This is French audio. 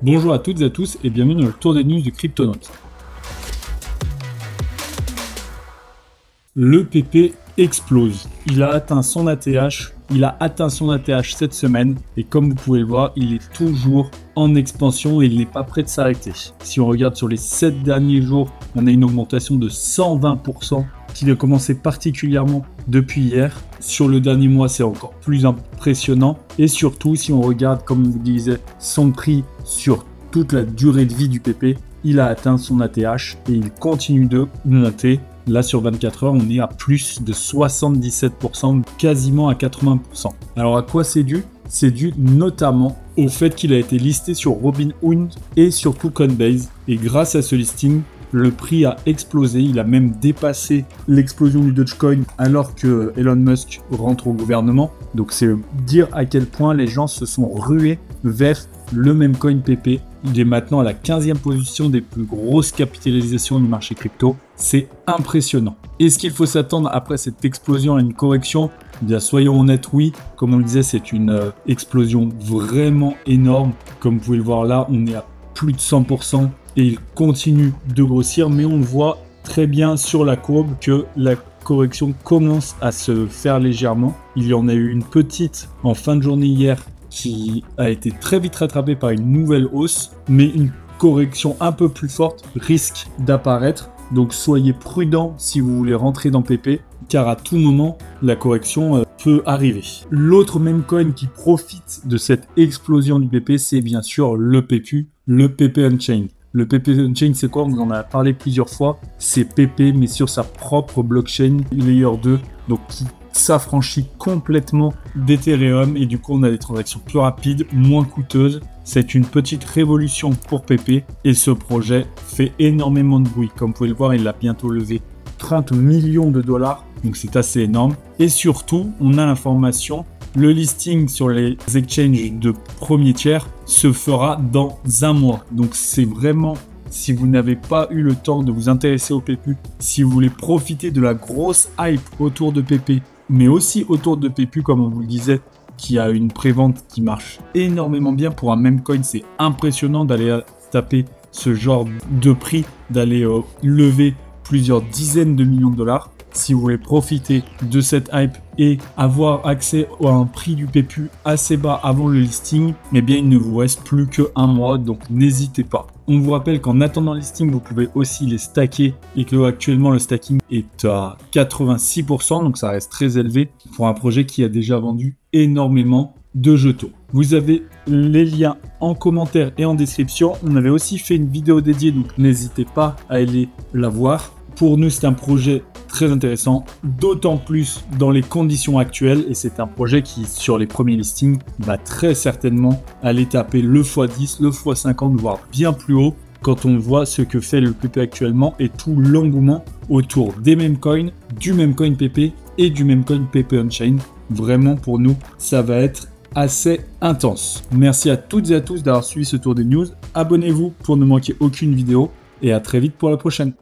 Bonjour à toutes et à tous et bienvenue dans le tour des news du Cryptonautes. Le PP explose. Il a atteint son ATH. Cette semaine et comme vous pouvez le voir, il est toujours en expansion et il n'est pas prêt de s'arrêter. Si on regarde sur les 7 derniers jours, on a une augmentation de 120% qui a commencé particulièrement depuis hier. Sur le dernier mois, c'est encore plus impressionnant. Et surtout, si on regarde, comme je vous disais, son prix sur toute la durée de vie du PP, il a atteint son ATH et il continue de monter. Là, sur 24 heures, on est à plus de 77%, quasiment à 80%. Alors, à quoi c'est dû? C'est dû notamment au fait qu'il a été listé sur Robinhood et surtout Coinbase. Et grâce à ce listing, le prix a explosé. Il a même dépassé l'explosion du Dogecoin alors que Elon Musk rentre au gouvernement. Donc, c'est dire à quel point les gens se sont rués vers le Memecoin PP. Il est maintenant à la 15e position des plus grosses capitalisations du marché crypto. C'est impressionnant. Est-ce qu'il faut s'attendre après cette explosion à une correction? Eh bien, soyons honnêtes, oui. Comme on le disait, c'est une explosion vraiment énorme. Comme vous pouvez le voir là, on est à plus de 100% et il continue de grossir. Mais on voit très bien sur la courbe que la correction commence à se faire légèrement. Il y en a eu une petite en fin de journée hier qui a été très vite rattrapée par une nouvelle hausse, mais une correction un peu plus forte risque d'apparaître. Donc soyez prudents si vous voulez rentrer dans PP, car à tout moment, la correction peut arriver. L'autre memecoin qui profite de cette explosion du PP, c'est bien sûr le PPU, le PP Unchained. Le PP Unchained, c'est quoi? On en a parlé plusieurs fois. C'est PP, mais sur sa propre blockchain, Layer 2, donc qui s'affranchit complètement d'Ethereum et du coup on a des transactions plus rapides, moins coûteuses. C'est une petite révolution pour PP et ce projet fait énormément de bruit. Comme vous pouvez le voir, il a bientôt levé 30 millions de dollars, donc c'est assez énorme. Et surtout, on a l'information, le listing sur les exchanges de premier tiers se fera dans un mois. Donc c'est vraiment, si vous n'avez pas eu le temps de vous intéresser au PPU, si vous voulez profiter de la grosse hype autour de PP, mais aussi autour de PPU, comme on vous le disait, qui a une prévente qui marche énormément bien pour un memecoin. C'est impressionnant d'aller taper ce genre de prix, d'aller lever plusieurs dizaines de millions de dollars. Si vous voulez profiter de cette hype et avoir accès à un prix du PPU assez bas avant le listing, eh bien il ne vous reste plus qu'un mois, donc n'hésitez pas. On vous rappelle qu'en attendant le listing, vous pouvez aussi les stacker et que actuellement le stacking est à 86%, donc ça reste très élevé pour un projet qui a déjà vendu énormément de jetons. Vous avez les liens en commentaire et en description. On avait aussi fait une vidéo dédiée, donc n'hésitez pas à aller la voir. Pour nous, c'est un projet très intéressant, d'autant plus dans les conditions actuelles, et c'est un projet qui, sur les premiers listings, va très certainement aller taper le x10, le x50, voire bien plus haut, quand on voit ce que fait le PP actuellement et tout l'engouement autour des memecoins, du memecoin PP et du memecoin PP Unchained. Vraiment, pour nous, ça va être assez intense. Merci à toutes et à tous d'avoir suivi ce tour des news. Abonnez-vous pour ne manquer aucune vidéo et à très vite pour la prochaine.